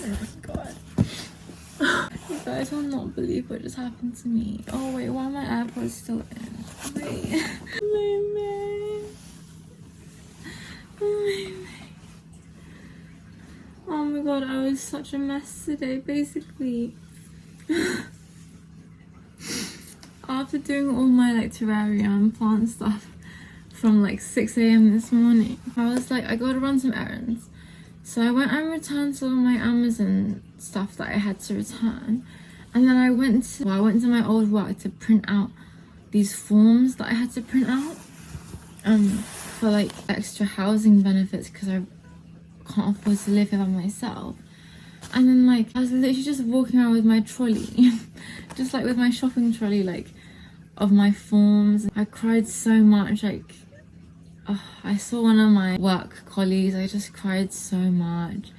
Oh my god. You guys will not believe what just happened to me. Oh wait, why are my AirPods still in? Wait. Oh my god, I was such a mess today, basically. After doing all my like terrarium plant stuff from like 6 a.m. this morning, I was like, I gotta run some errands. So I went and returned some of my Amazon stuff that I had to return. And then I went to my old work to print out these forms that I had to print out for like extra housing benefits because I can't afford to live here by myself. And then like I was literally just walking around with my trolley just like with my shopping trolley like of my forms. I cried so much. Like I saw one of my work colleagues, I just cried so much.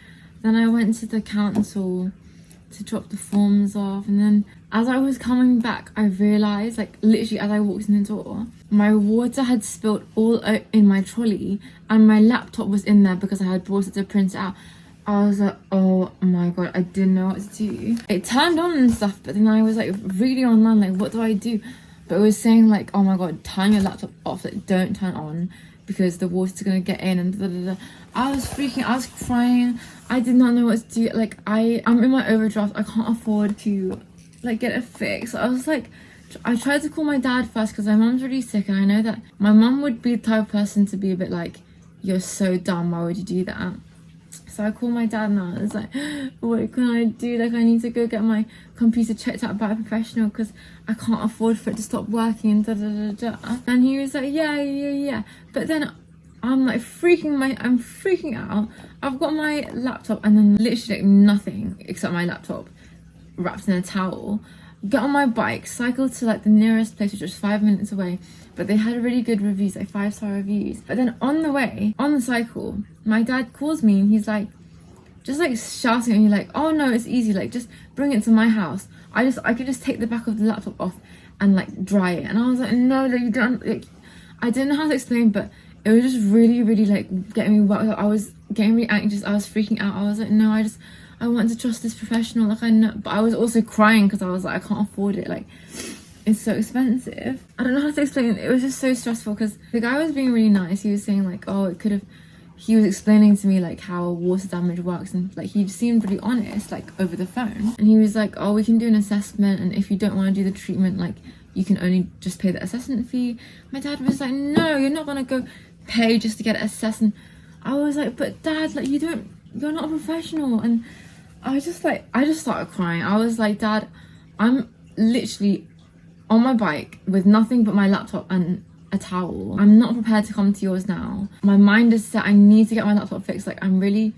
Then I went to the council to drop the forms off, and then as I was coming back I realised, like literally as I walked in the door, my water had spilled all in my trolley and my laptop was in there because I had brought it to print it out. I was like, oh my god, I didn't know what to do. It turned on and stuff, but then I was like reading online like what do I do, but it was saying like, oh my god, turn your laptop off, like don't turn on because the water's gonna get in and da, da, da. I was freaking, I was crying. I did not know what to do. Like I'm in my overdraft. I can't afford to like get it fixed. I was like, I tried to call my dad first because my mum's really sick and I know that my mum would be the type of person to be a bit like, you're so dumb, why would you do that? So I called my dad and I was like, what can I do? Like I need to go get my computer checked out by a professional because I can't afford for it to stop working and da da da da. And he was like, yeah. But then I'm like I'm freaking out. I've got my laptop and then literally like nothing except my laptop wrapped in a towel. Get on my bike, cycle to like the nearest place which was 5 minutes away, but they had really good reviews, like 5-star reviews. But then on the way, on the cycle, my dad calls me and he's like, just like shouting at me like, oh no, it's easy, like just bring it to my house. I could just take the back of the laptop off and like dry it. And I was like, no, like you don't, like I didn't know how to explain, but it was just really like getting me worked up. I was getting really anxious, I was freaking out. I was like, no, I want to trust this professional, like I know, but I was also crying because I was like, I can't afford it, like it's so expensive. I don't know how to explain it. It was just so stressful because the guy was being really nice. He was saying like, oh, it could have, he was explaining to me like how water damage works and like he seemed really honest like over the phone. And he was like, oh, we can do an assessment and if you don't want to do the treatment, like you can only just pay the assessment fee. My dad was like, no, you're not gonna go pay just to get it assessed. And I was like, but dad, like you're not a professional. And I just started crying. I was like, dad, I'm literally on my bike with nothing but my laptop and a towel. I'm not prepared to come to yours now. My mind is set. I need to get my laptop fixed. Like I'm really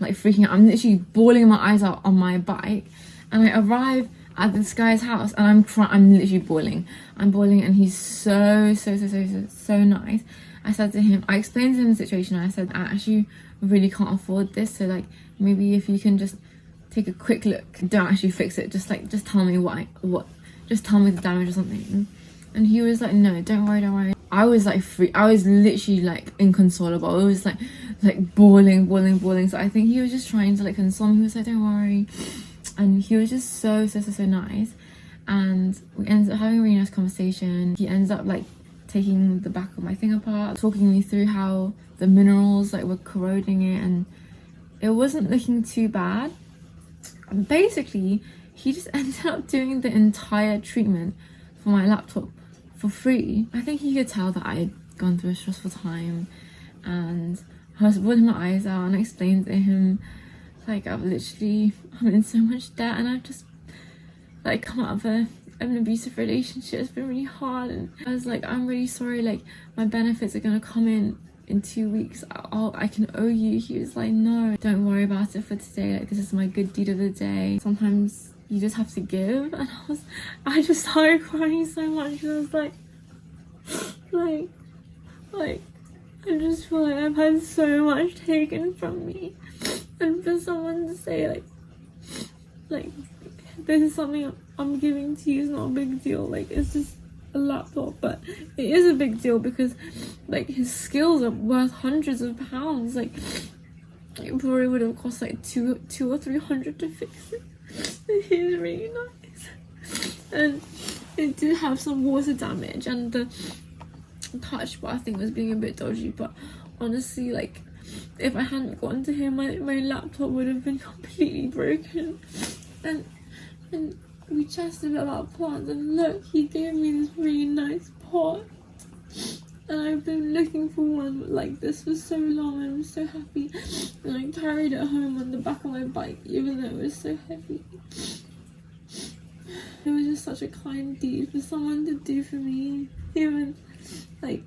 like freaking out. I'm literally bawling my eyes out on my bike and I arrive at this guy's house and I'm crying. I'm literally bawling. I'm bawling and he's so nice. I said to him, I explained to him the situation. I said, I actually really can't afford this, so like maybe if you can just take a quick look, don't actually fix it, just tell me just tell me the damage or something. And he was like, no, don't worry. I was like I was literally like inconsolable. I was like bawling. So I think he was just trying to like console me. He was like, don't worry. And he was just so nice. And we ended up having a really nice conversation. He ends up like taking the back of my thing apart, talking me through how the minerals like were corroding it and it wasn't looking too bad. And basically he just ended up doing the entire treatment for my laptop for free. I think he could tell that I had gone through a stressful time and I was rolling my eyes out and I explained to him like I'm in so much debt and I've just like come out of an abusive relationship. It's been really hard and I was like, I'm really sorry, like my benefits are gonna come in 2 weeks. I can owe you. He was like, no, don't worry about it for today, like this is my good deed of the day. Sometimes you just have to give. And I just started crying so much and I was like I just feel like I've had so much taken from me and for someone to say like this is something I'm giving to you is not a big deal, like it's just a laptop, but it is a big deal because like his skills are worth hundreds of pounds. Like it probably would have cost like two or 300 to fix it. He's really nice. And it did have some water damage, and the touch bar thing was being a bit dodgy, but honestly, like, if I hadn't gotten to him, my laptop would have been completely broken. And we chatted about plants, and look, he gave me this really nice pot. And I've been looking for one like this for so long, and I'm so happy. And I carried it home on the back of my bike, even though it was so heavy. It was just such a kind deed for someone to do for me. Even, like,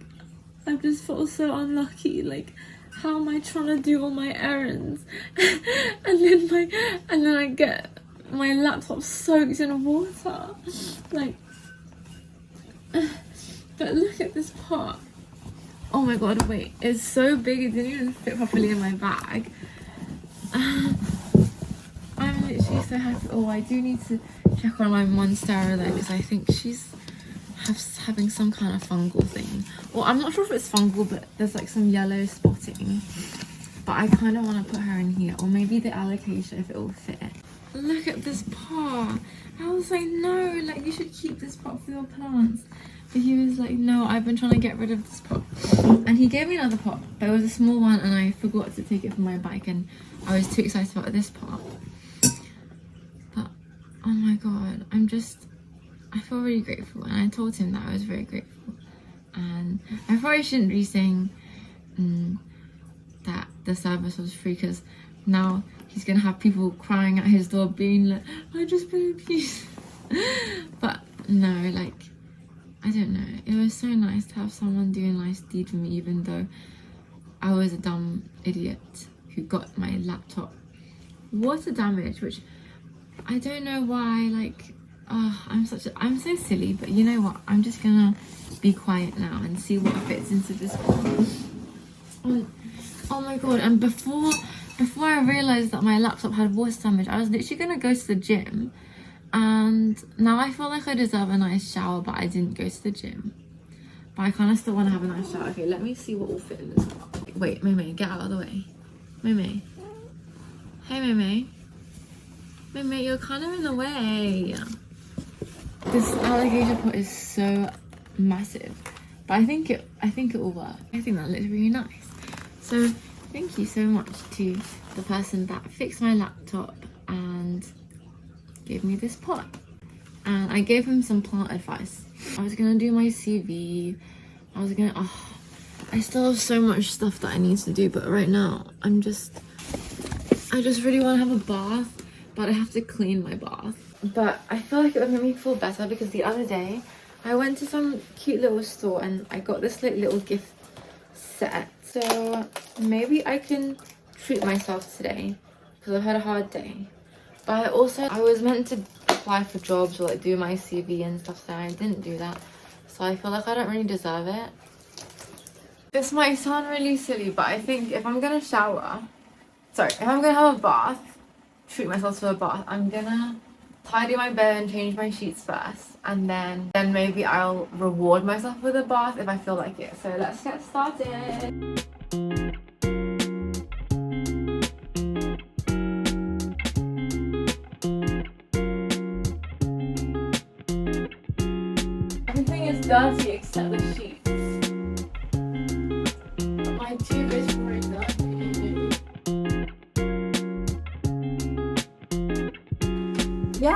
I've just felt so unlucky. Like, how am I trying to do all my errands? and then I get my laptop soaked in water. Like, but look at this pot. Oh my god, wait, it's so big it didn't even fit properly in my bag. I'm literally so happy. Oh, I do need to check on my monstera though, because I think she's having some kind of fungal thing. Well, I'm not sure if it's fungal, but there's like some yellow spotting. But I kind of want to put her in here, or maybe the alocasia if it will fit. Look at this pot. I was like, no, like, you should keep this pot for your plants. But he was like, no, I've been trying to get rid of this pot. And he gave me another pot, but it was a small one, and I forgot to take it from my bike, and I was too excited about this pot. But oh my god, I feel really grateful, and I told him that I was very grateful. And I probably shouldn't be saying that the service was free, because now he's gonna have people crying at his door being like, I just been abused. But no, like, I don't know, it was so nice to have someone do a nice deed for me, even though I was a dumb idiot who got my laptop water damage, which I don't know why. Like, I'm so silly, but you know what, I'm just gonna be quiet now and see what fits into this one. Oh my god, and before I realized that my laptop had water damage, I was literally gonna go to the gym, and now I feel like I deserve a nice shower, but I didn't go to the gym. But I kind of still want to have a nice shower. Okay, let me see what will fit in this one. Wait, Mei, get out of the way. Mei. Hey, Mei. Mei, you're kind of in the way. This alligator pot is so massive, but I think it will work. I think that looks really nice. So thank you so much to the person that fixed my laptop and gave me this pot. And I gave him some plant advice. I was gonna do my CV. I still have so much stuff that I need to do, but right now I just really want to have a bath, but I have to clean my bath. But I feel like it would make me feel better, because the other day I went to some cute little store and I got this like little gift set. So maybe I can treat myself today, because I've had a hard day. But I was meant to apply for jobs or like do my CV and stuff, so I didn't do that. So I feel like I don't really deserve it. This might sound really silly, but I think if I'm gonna if I'm gonna have a bath, treat myself to a bath, I'm gonna tidy my bed and change my sheets first, and then maybe I'll reward myself with a bath if I feel like it. So let's get started. Everything is dirty except the sheets. My tube is very dirty. Yay!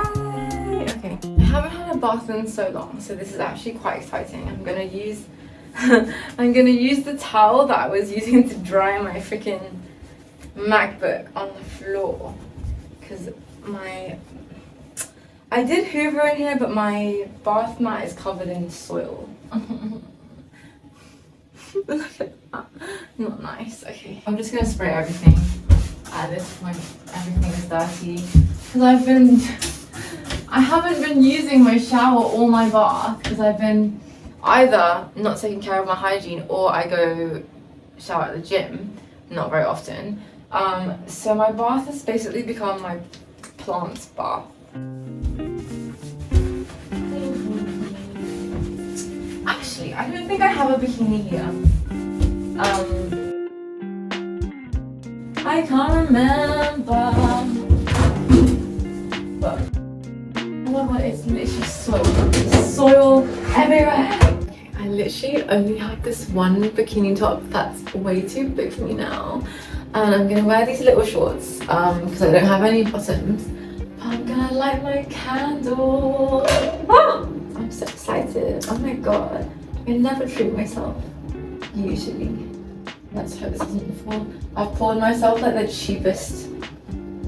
Okay, I haven't had a bath in so long, so this is actually quite exciting. I'm gonna use the towel that I was using to dry my freaking MacBook on the floor, because I did hoover in here, but my bath mat is covered in soil. Look at that. Not nice. Okay, I'm just gonna spray everything. At this point, everything is dirty, because I haven't been using my shower or my bath, because I've been either not taking care of my hygiene, or I go shower at the gym, not very often. So my bath has basically become my plants bath. Actually, I don't think I have a bikini here. I I can't remember. But oh my god, it's literally soil everywhere. Okay, I literally only have this one bikini top that's way too big for me now. And I'm gonna wear these little shorts because I don't have any bottoms. But I'm gonna light my candle. Ah! I'm so excited. Oh my god. I never treat myself, usually. Let's hope this doesn't fall. I've poured myself like the cheapest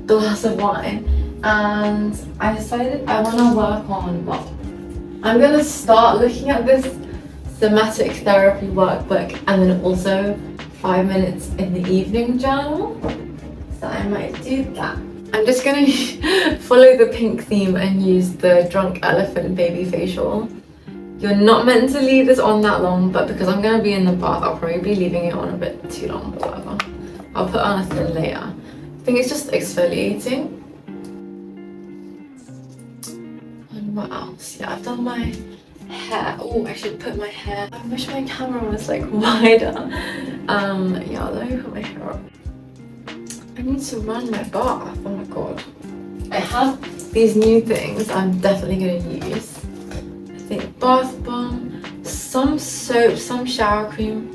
glass of wine. And I decided I wanna work on, well, I'm gonna start looking at this somatic therapy workbook and then also 5 minutes in the evening journal. So I might do that. I'm just gonna follow the pink theme and use the drunk elephant baby facial. You're not meant to leave this on that long, but because I'm gonna be in the bath, I'll probably be leaving it on a bit too long, but whatever. I'll put on a thin layer. I think it's just exfoliating. And what else? Yeah, I've done my hair. Oh, I should put my hair. I wish my camera was like wider. Yeah, let me put my hair up. I need to run my bath. Oh my god. I have these new things I'm definitely gonna use. I think bath bomb, some soap, some shower cream,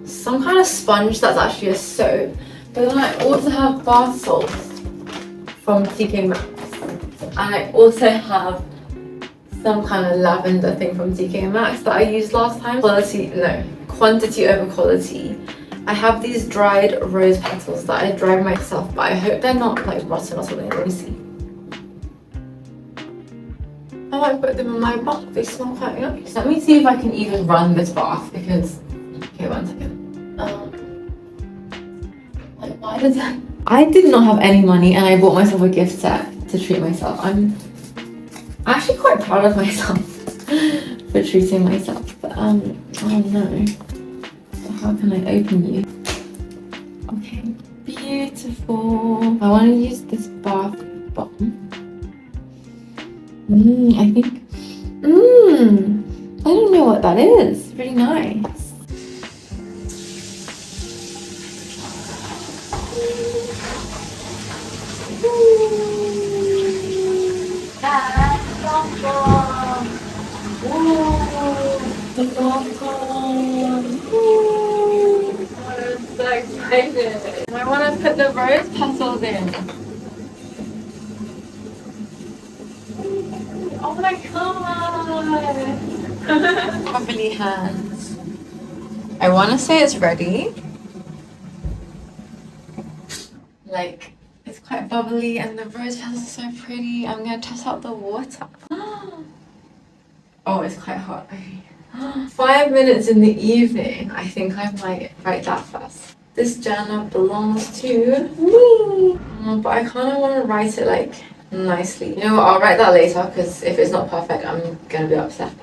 some kind of sponge that's actually a soap. But then I also have bath salts from TK Maxx. And I also have some kind of lavender thing from TK Maxx that I used last time. Quantity over quality. I have these dried rose petals that I dried myself, but I hope they're not like rotten or something. Let me see. I might put them in my bath. They smell quite nice. Let me see if I can even run this bath because. Okay, 1 second. Like, why did I did not have any money and I bought myself a gift set to treat myself. I'm actually quite proud of myself for treating myself, but oh no. So how can I open you? Okay, beautiful. I want to use this bath bomb. I think, I don't know what that is. It's really nice. The bath bomb. I'm so excited. I want to put the rose petals in. Oh my god! Bubbly hands. I want to say it's ready. Like, it's quite bubbly and the rose petals are so pretty. I'm going to test out the water. Oh, it's quite hot. Okay. 5 minutes in the evening. I think I might write that first. This journal belongs to me. But I kind of want to write it like nicely. You know what, I'll write that later because if it's not perfect, I'm gonna be upset.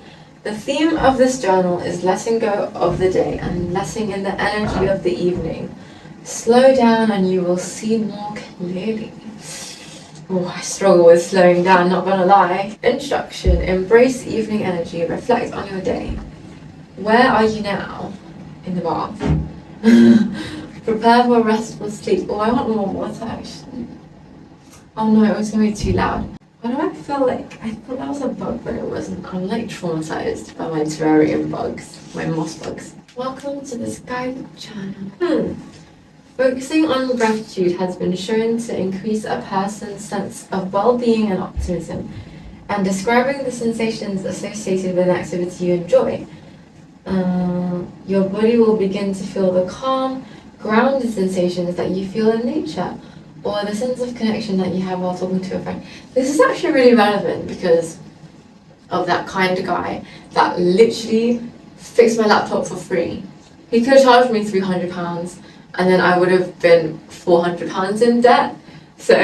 The theme of this journal is letting go of the day and letting in the energy of the evening. Slow down and you will see more clearly. Oh, I struggle with slowing down, not gonna lie. Instruction: embrace evening energy, reflect on your day. Where are you now? In the bath. Prepare for restful sleep. Oh, I want more water actually. Oh no, it was gonna be too loud. Why do I feel like I thought that was a bug, but it wasn't? I'm like traumatized by my terrarium bugs, my moss bugs. Welcome to this guided channel. Focusing on gratitude has been shown to increase a person's sense of well-being and optimism, and describing the sensations associated with an activity you enjoy. Your body will begin to feel the calm, grounded sensations that you feel in nature, or the sense of connection that you have while talking to a friend. This is actually really relevant because of that kind of guy that literally fixed my laptop for free. He could have charged me £300 and then I would have been £400 in debt. So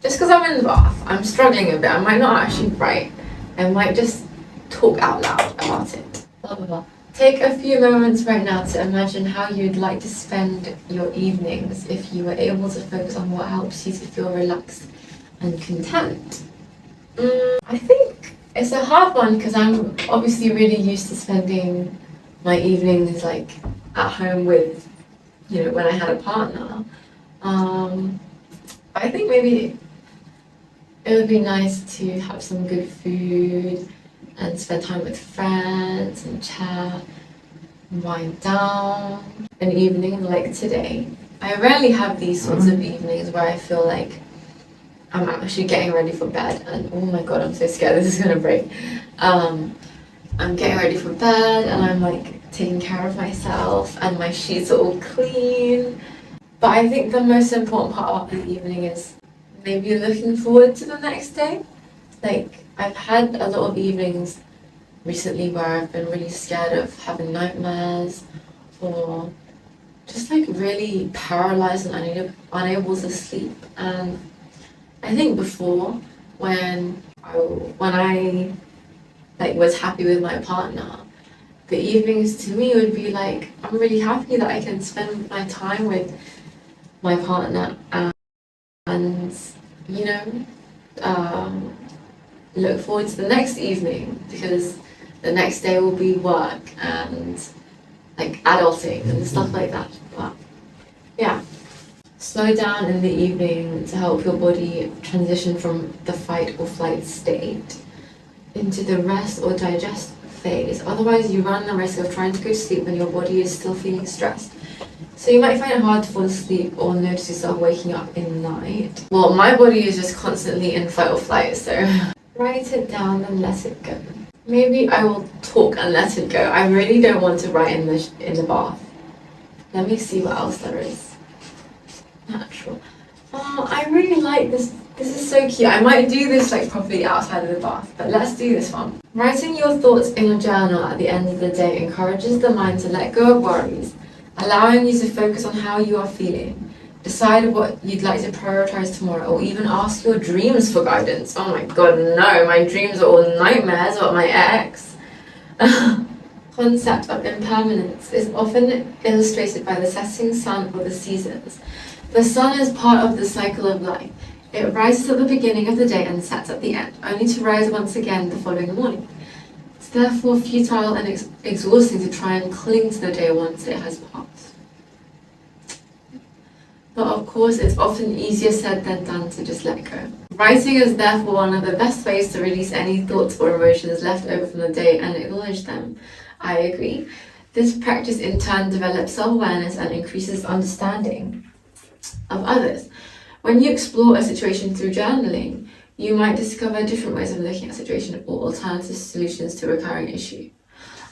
just because I'm in the bath, I'm struggling a bit. I might not actually write. I might just talk out loud about it. Blah, blah, blah. Take a few moments right now to imagine how you'd like to spend your evenings if you were able to focus on what helps you to feel relaxed and content. I think it's a hard one because I'm obviously really used to spending my evenings like at home with, you know, when I had a partner. I think maybe it would be nice to have some good food and spend time with friends and chat and wind down. An evening like today. I rarely have these sorts of evenings where I feel like I'm actually getting ready for bed and oh my god, I'm so scared this is gonna break. I'm getting ready for bed and I'm like taking care of myself and my sheets are all clean. But I think the most important part of the evening is maybe looking forward to the next day. Like, I've had a lot of evenings recently where I've been really scared of having nightmares or just like really paralyzed and unable to sleep. And I think before, when I like was happy with my partner, the evenings to me would be like I'm really happy that I can spend my time with my partner and you know um, look forward to the next evening because the next day will be work and like adulting and stuff like that. But yeah, slow down in the evening to help your body transition from the fight or flight state into the rest or digest phase. Otherwise, you run the risk of trying to go to sleep when your body is still feeling stressed. So you might find it hard to fall asleep or notice yourself waking up in the night. Well, my body is just constantly in fight or flight, so write it down and let it go. Maybe I will talk and let it go. I really don't want to write in the bath. Let me see what else there is. Natural. Oh, I really like this. This is so cute. I might do this like properly outside of the bath, but let's do this one. Writing your thoughts in a journal at the end of the day encourages the mind to let go of worries, allowing you to focus on how you are feeling. Decide what you'd like to prioritize tomorrow, or even ask your dreams for guidance. Oh my god, no, my dreams are all nightmares about my ex. Concept of impermanence is often illustrated by the setting sun or the seasons. The sun is part of the cycle of life. It rises at the beginning of the day and sets at the end, only to rise once again the following morning. It's therefore futile and exhausting to try and cling to the day once it has passed. But of course, it's often easier said than done to just let go. Writing is therefore one of the best ways to release any thoughts or emotions left over from the day and acknowledge them. I agree. This practice in turn develops self-awareness and increases understanding of others. When you explore a situation through journaling, you might discover different ways of looking at a situation or alternative solutions to a recurring issue.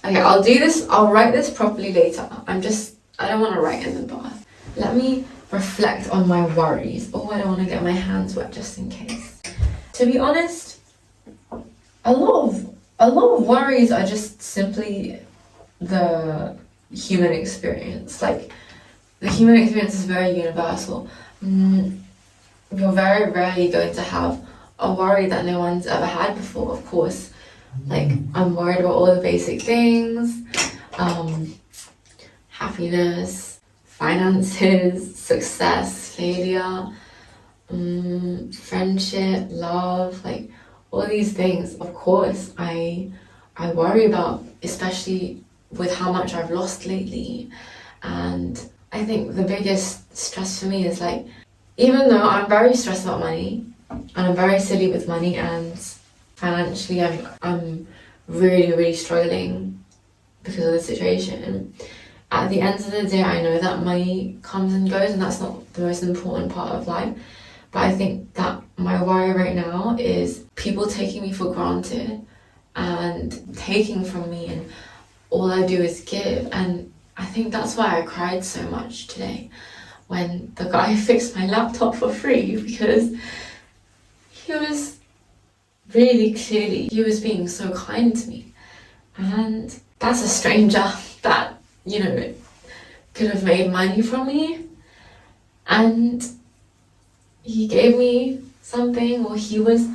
Okay, I'll write this properly later. I don't want to write in the bath. Let me reflect on my worries. Oh, I don't want to get my hands wet just in case. To be honest, a lot of worries are just simply the human experience. Like, the human experience is very universal. You're very rarely going to have a worry that no one's ever had before, of course. Like, I'm worried about all the basic things, happiness, finances, success, failure, friendship, love, like all these things. Of course, I worry about, especially with how much I've lost lately. And I think the biggest stress for me is like, even though I'm very stressed about money and I'm very silly with money and financially I'm really, really struggling because of the situation. At the end of the day, I know that money comes and goes and that's not the most important part of life. But I think that my worry right now is people taking me for granted and taking from me, and all I do is give. And I think that's why I cried so much today when the guy fixed my laptop for free, because he was really clearly, he was being so kind to me. And that's a stranger that, could have made money from me. And he gave me something, or he was,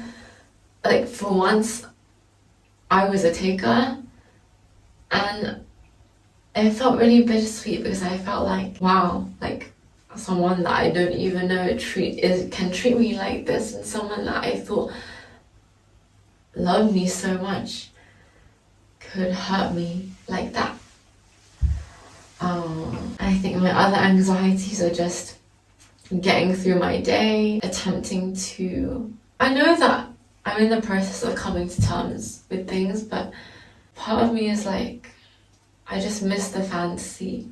like, for once, I was a taker. And it felt really bittersweet because I felt like, wow, like, someone that I don't even know can treat me like this, and someone that I thought loved me so much could hurt me like that. I think my other anxieties are just getting through my day, attempting to... I know that I'm in the process of coming to terms with things, but part of me is like, I just miss the fantasy.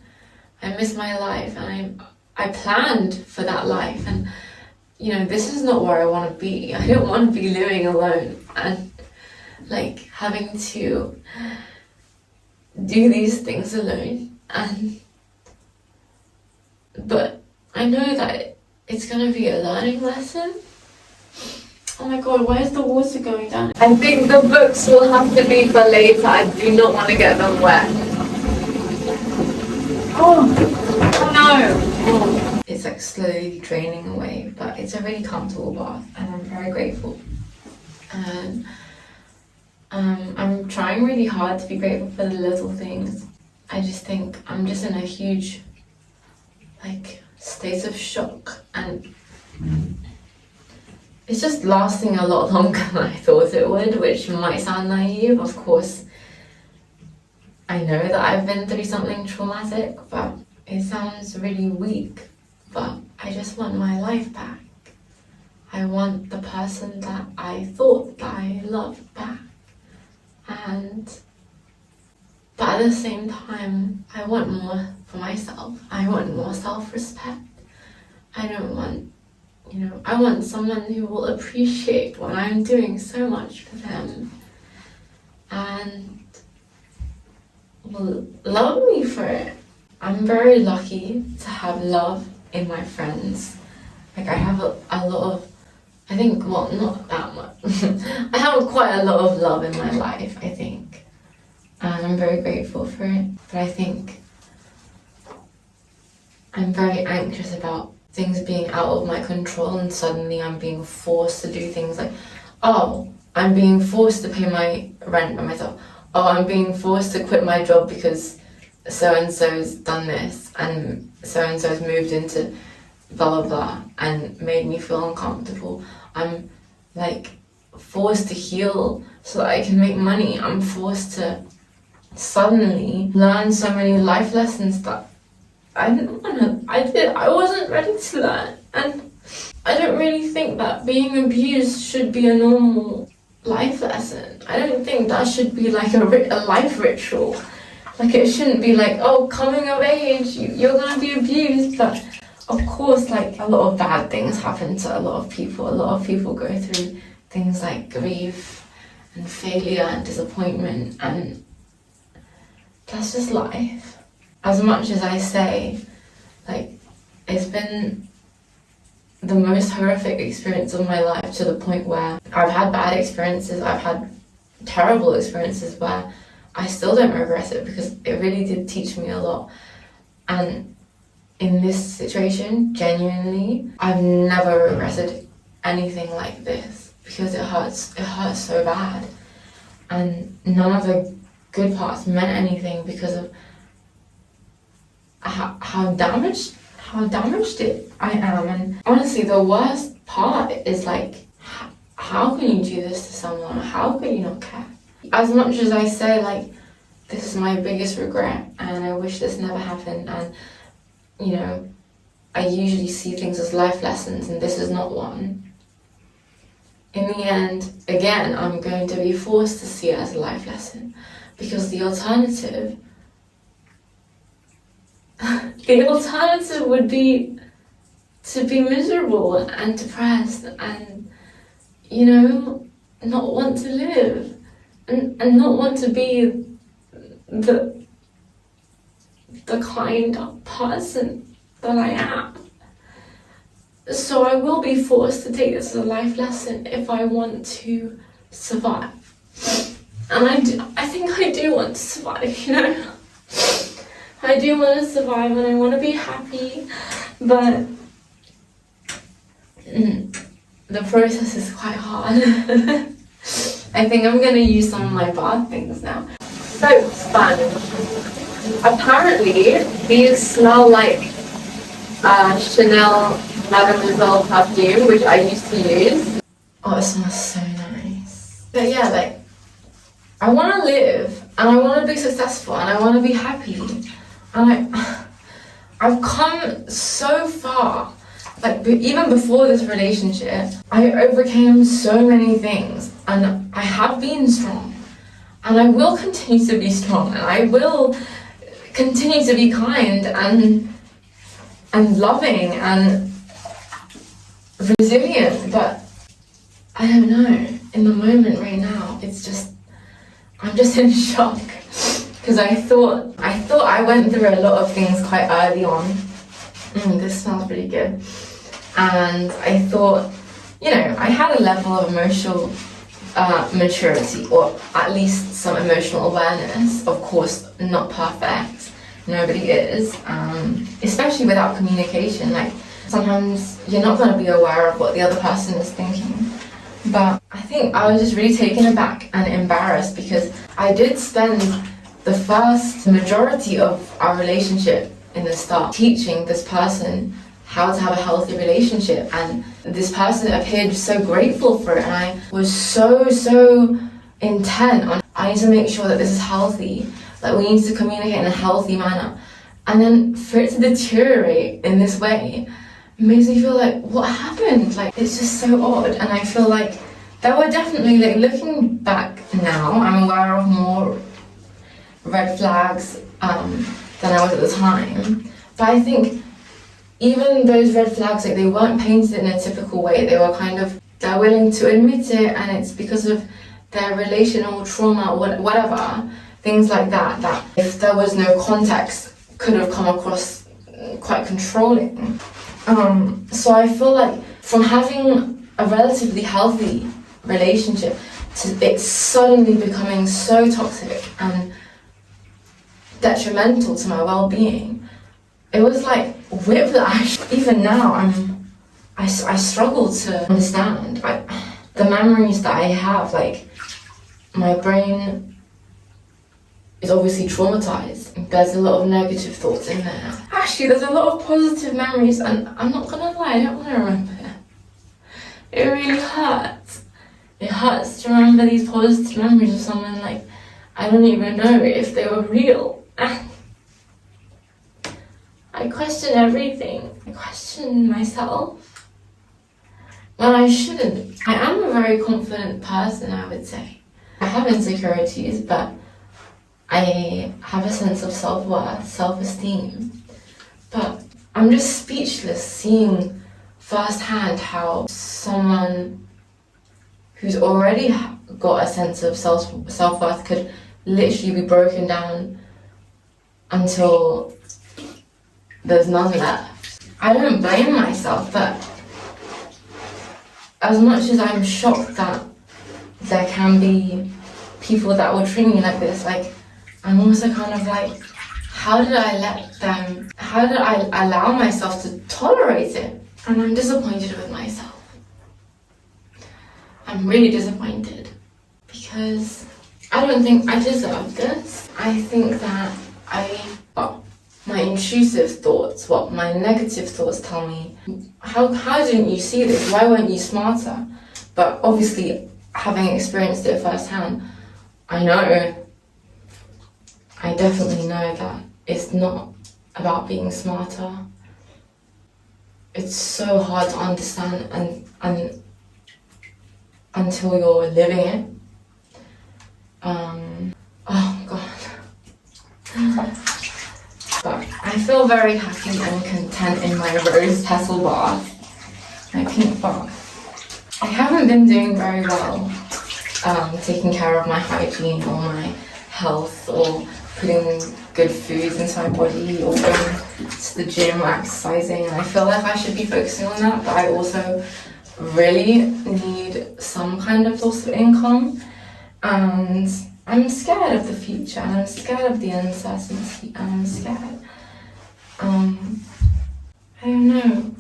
I miss my life, and I planned for that life, and you know, this is not where I want to be. I don't want to be living alone and like having to do these things alone. But I know that it's gonna be a learning lesson. Oh my god, why is the water going down? I think the books will have to be for later. I do not want to get them wet. Oh no! It's like slowly draining away, but it's a really comfortable bath and I'm very grateful. And I'm trying really hard to be grateful for the little things. I just think I'm just in a huge like state of shock, and it's just lasting a lot longer than I thought it would, which might sound naive. Of course, I know that I've been through something traumatic, but it sounds really weak. But I just want my life back. I want the person that I thought that I loved back. But at the same time, I want more for myself. I want more self-respect. I don't want, I want someone who will appreciate what I'm doing so much for them and will love me for it. I'm very lucky to have love in my friends. Like I have a lot of, I think, well, not that much. I have quite a lot of love in my life, I think. And I'm very grateful for it. But I think I'm very anxious about things being out of my control, and suddenly I'm being forced to do things like, oh, I'm being forced to pay my rent by myself. Oh, I'm being forced to quit my job because so-and-so's done this and so-and-so's moved into blah blah blah and made me feel uncomfortable. I'm like forced to heal so that I can make money. I'm forced to suddenly learn so many life lessons that I wasn't ready to learn. And I don't really think that being abused should be a normal life lesson. I don't think that should be like a life ritual. Like it shouldn't be like, oh, coming of age, you're gonna be abused. But of course, like a lot of bad things happen to a lot of people. A lot of people go through things like grief and failure and disappointment, and that's just life. As much as I say, like, it's been the most horrific experience of my life, to the point where I've had bad experiences, I've had terrible experiences where I still don't regret it, because it really did teach me a lot. And in this situation, genuinely, I've never regretted anything like this, because it hurts so bad. And none of the good parts meant anything because of how damaged I am. And honestly, the worst part is like, how can you do this to someone? How can you not care? As much as I say, like, this is my biggest regret and I wish this never happened, and I usually see things as life lessons, and this is not one. In the end, again, I'm going to be forced to see it as a life lesson, because the alternative would be to be miserable and depressed and, not want to live and not want to be the kind of person that I am. So I will be forced to take this as a life lesson if I want to survive. And I think I do want to survive, I do want to survive and I want to be happy, but the process is quite hard. I think I'm going to use some of my bath things now. So sponge. Apparently, these smell like Chanel Mademoiselle perfume, which I used to use. Oh, it smells so nice. But yeah, like, I want to live and I want to be successful and I want to be happy. And I've come so far like even before this relationship, I overcame so many things, and I have been strong, and I will continue to be strong, and I will continue to be kind and loving and resilient. But I don't know, in the moment right now, it's just, I'm just in shock, because I thought I went through a lot of things quite early on. This smells pretty good. And I thought, you know, I had a level of emotional maturity, or at least some emotional awareness. Of course, not perfect, nobody is, especially without communication. Like, sometimes you're not going to be aware of what the other person is thinking. But I think I was just really taken aback and embarrassed, because I did spend the first majority of our relationship in the start teaching this person how to have a healthy relationship, and this person appeared so grateful for it, and I was so intent on, I need to make sure that this is healthy, like we need to communicate in a healthy manner. And then for it to deteriorate in this way makes me feel like, what happened? Like, it's just so odd. And I feel like there were definitely, like, looking back now, I'm aware of more red flags than I was at the time. But I think even those red flags, like, they weren't painted in a typical way. They were kind of, they're willing to admit it, and it's because of their relational trauma, whatever, things like that, that if there was no context, could have come across quite controlling. So I feel like from having a relatively healthy relationship to it suddenly becoming so toxic and detrimental to my well-being, it was like whiplash. Even now, I struggle to understand. The memories that I have, like, my brain is obviously traumatized. There's a lot of negative thoughts in there. Actually, there's a lot of positive memories, and I'm not gonna lie, I don't want to remember it. It really hurts. It hurts to remember these positive memories of someone, like, I don't even know if they were real. I question everything. I question myself when I shouldn't. I am a very confident person, I would say. I have insecurities, but I have a sense of self-worth, self-esteem. But I'm just speechless seeing firsthand how someone who's already got a sense of self-worth could literally be broken down until there's none left. I don't blame myself, but as much as I'm shocked that there can be people that will treat me like this, like, I'm also kind of like, how did I allow myself to tolerate it? And I'm disappointed with myself. I'm really disappointed, because I don't think I deserve this. I think that my intrusive thoughts, what my negative thoughts tell me, how didn't you see this? Why weren't you smarter? But obviously, having experienced it firsthand, I definitely know that it's not about being smarter. It's so hard to understand and until you're living it. Oh God. But I feel very happy and content in my rose petal bath, my pink bath. I haven't been doing very well taking care of my hygiene or my health, or putting good foods into my body, or going to the gym or exercising, and I feel like I should be focusing on that, but I also really need some kind of source of income, and I'm scared of the future, and I'm scared of the uncertainty, and I'm scared. I don't know.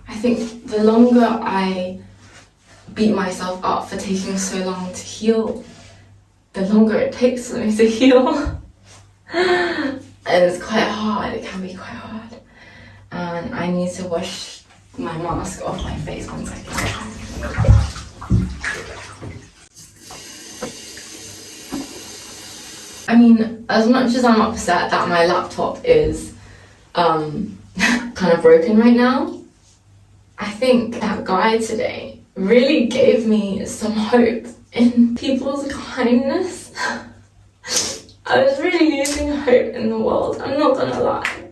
I think the longer I beat myself up for taking so long to heal, the longer it takes for me to heal. And it's quite hard, it can be quite hard. And I need to wash my mask off my face 1 second. I mean, as much as I'm upset that my laptop is kind of broken right now, I think that guy today really gave me some hope in people's kindness. I was really losing hope in the world, I'm not gonna lie.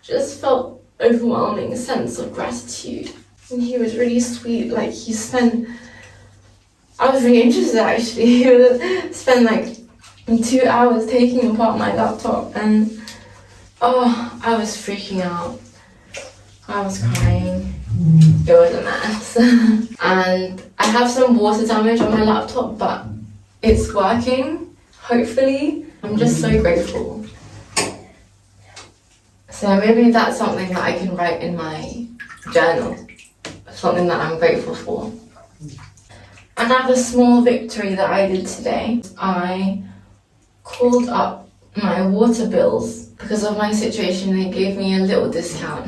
Just felt overwhelming sense of gratitude. And he was really sweet, like I was really interested actually. He would spend like 2 hours taking apart my laptop, and I was freaking out. I was crying. It was a mess. And I have some water damage on my laptop, but it's working, hopefully. I'm just so grateful. So maybe that's something that I can write in my journal, something that I'm grateful for. Another small victory that I did today, I called up my water bills because of my situation. They gave me a little discount.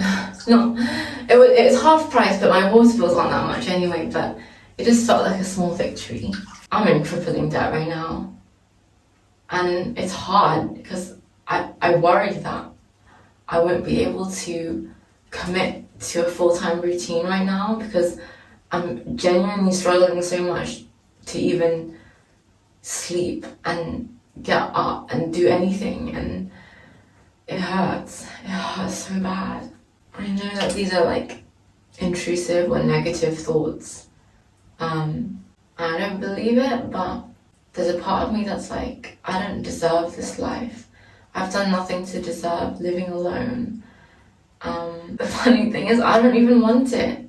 It was half price, but my water bills aren't that much anyway, but it just felt like a small victory. I'm in crippling debt right now, and it's hard because I worry that I won't be able to commit to a full-time routine right now because I'm genuinely struggling so much to even sleep and get up and do anything, and it hurts so bad. I know that these are like intrusive or negative thoughts. I don't believe it, but there's a part of me that's like, I don't deserve this life. I've done nothing to deserve living alone. The funny thing is, I don't even want it.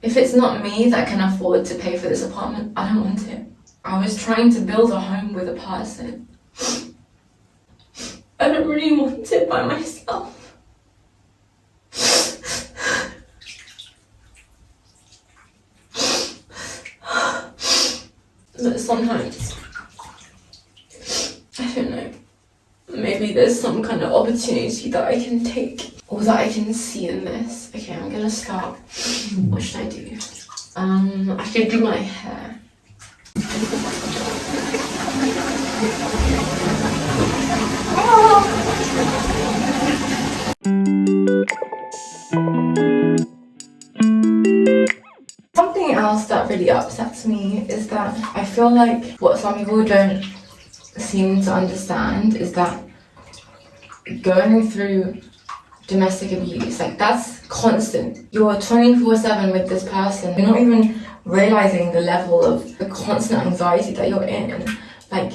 If it's not me that can afford to pay for this apartment, I don't want it. I was trying to build a home with a person. I don't really want it by myself. But sometimes, I don't know, maybe there's some kind of opportunity that I can take or that I can see in this. Okay, I'm gonna start. What should I do? I could do my hair. Something else that really upsets me is that I feel like what some people don't seem to understand is that going through domestic abuse, like that's constant. You're 24/7 with this person. You're not even realizing the level of the constant anxiety that you're in. Like,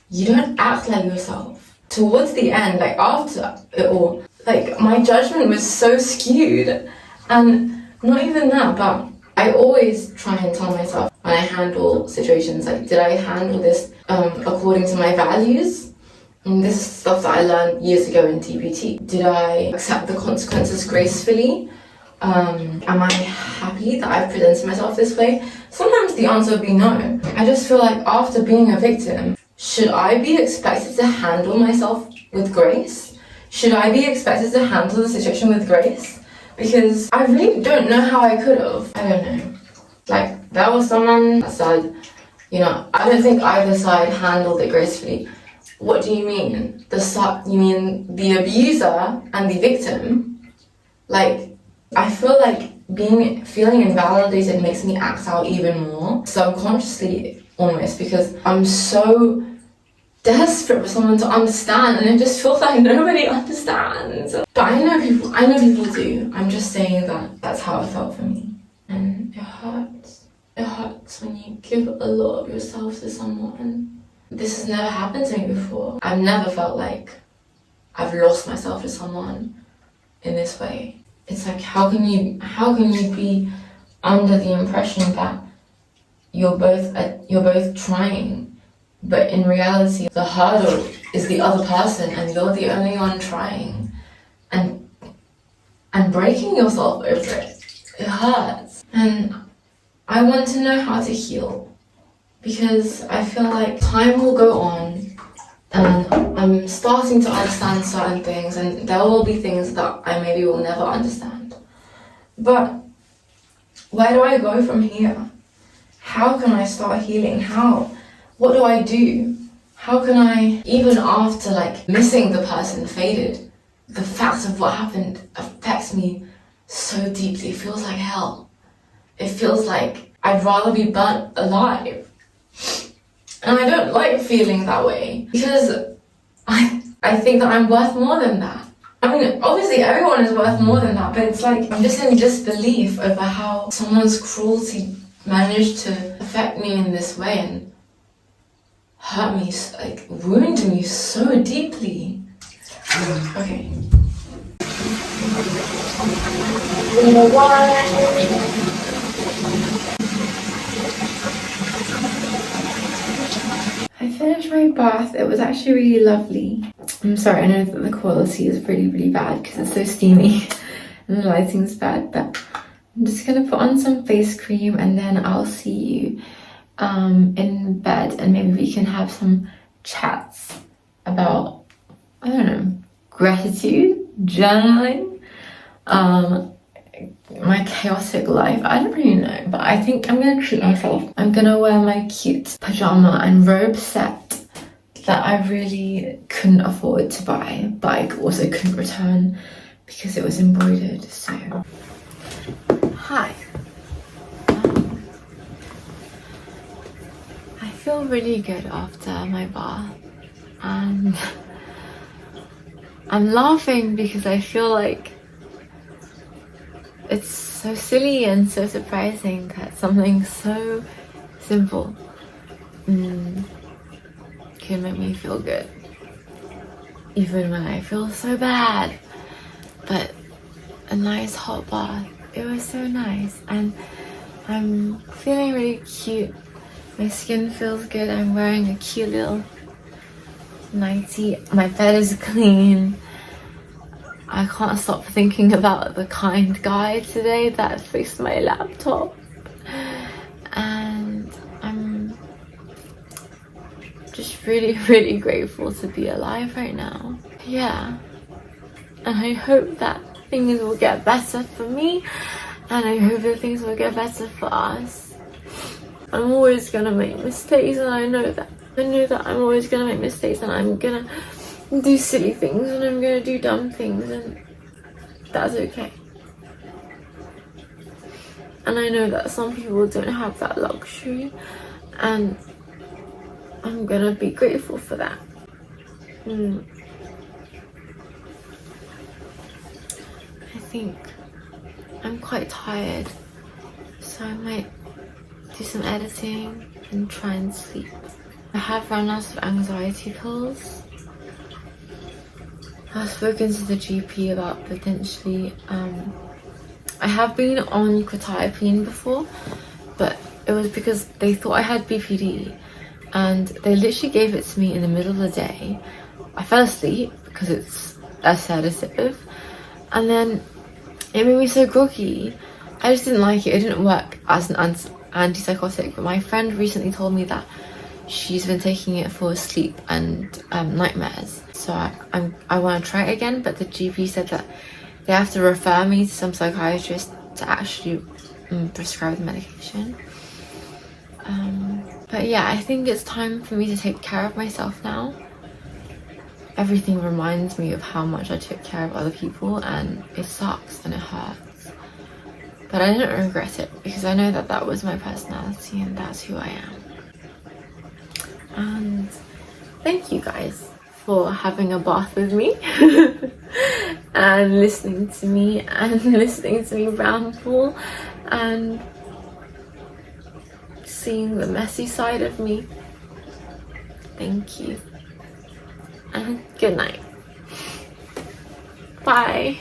you don't act like yourself. Towards the end, like after it all, like my judgment was so skewed. And not even that, but I always try and tell myself when I handle situations, like, did I handle this according to my values? And this is stuff that I learned years ago in TPT. Did I accept the consequences gracefully? Am I happy that I've presented myself this way? Sometimes the answer would be no. I just feel like after being a victim, should I be expected to handle myself with grace? Should I be expected to handle the situation with grace? Because I really don't know how I could have. I don't know. Like, there was someone that said, you know, I don't think either side handled it gracefully. What do you mean? You mean the abuser and the victim? Like, I feel like feeling invalidated makes me act out even more, subconsciously almost, because I'm so desperate for someone to understand, and it just feels like nobody understands. But I know people do. I'm just saying that that's how it felt for me. And it hurts. It hurts when you give a lot of yourself to someone. This has never happened to me before. I've never felt like I've lost myself to someone in this way. It's like, how can you be under the impression that you're both trying, but in reality the hurdle is the other person and you're the only one trying, and breaking yourself over it. It hurts. And I want to know how to heal, because I feel like time will go on and I'm starting to understand certain things, and there will be things that I maybe will never understand. But where do I go from here? How can I start healing? What do I do? How can I, even after like missing the person faded, the fact of what happened affects me so deeply. It feels like hell. It feels like I'd rather be burnt alive. And I don't like feeling that way because I think that I'm worth more than that. I mean, obviously everyone is worth more than that, but it's like I'm just in disbelief over how someone's cruelty managed to affect me in this way and hurt me, like wound me so deeply. Okay. I finished my bath. It was actually really lovely. I'm sorry, I know that the quality is really bad because it's so steamy and the lighting's bad, but I'm just gonna put on some face cream and then I'll see you in bed and maybe we can have some chats about, I don't know, gratitude, journaling, my chaotic life. I don't really know, but I think I'm gonna treat myself. I'm gonna wear my cute pajama and robe set that I really couldn't afford to buy, but I also couldn't return because it was embroidered. So hi. I feel really good after my bath and I'm laughing because I feel like it's so silly and so surprising that something so simple can make me feel good, even when I feel so bad. But a nice hot bath, it was so nice, and I'm feeling really cute. My skin feels good. I'm wearing a cute little nightie. My bed is clean. I can't stop thinking about the kind guy today that fixed my laptop, and I'm just really grateful to be alive right now. Yeah, and I hope that things will get better for me, and I hope that things will get better for us. I'm always gonna make mistakes, and I know that I'm always gonna make mistakes, and I'm gonna do silly things, and I'm gonna do dumb things, and that's okay. And I know that some people don't have that luxury, and I'm gonna be grateful for that. I think I'm quite tired, so I might do some editing and try and sleep. I have run out of anxiety pills. I've spoken to the GP about potentially, I have been on quetiapine before, but it was because they thought I had BPD, and they literally gave it to me in the middle of the day. I fell asleep because it's a sedative, and then it made me so groggy. I just didn't like it. It didn't work as an antipsychotic, but my friend recently told me that she's been taking it for sleep and nightmares. So I want to try it again, but the GP said that they have to refer me to some psychiatrist to actually prescribe the medication. But yeah, I think it's time for me to take care of myself now. Everything reminds me of how much I took care of other people, and it sucks and it hurts. But I don't regret it because I know that that was my personality and that's who I am. And thank you guys for having a bath with me and listening to me ramble and seeing the messy side of me. Thank you and good night. Bye.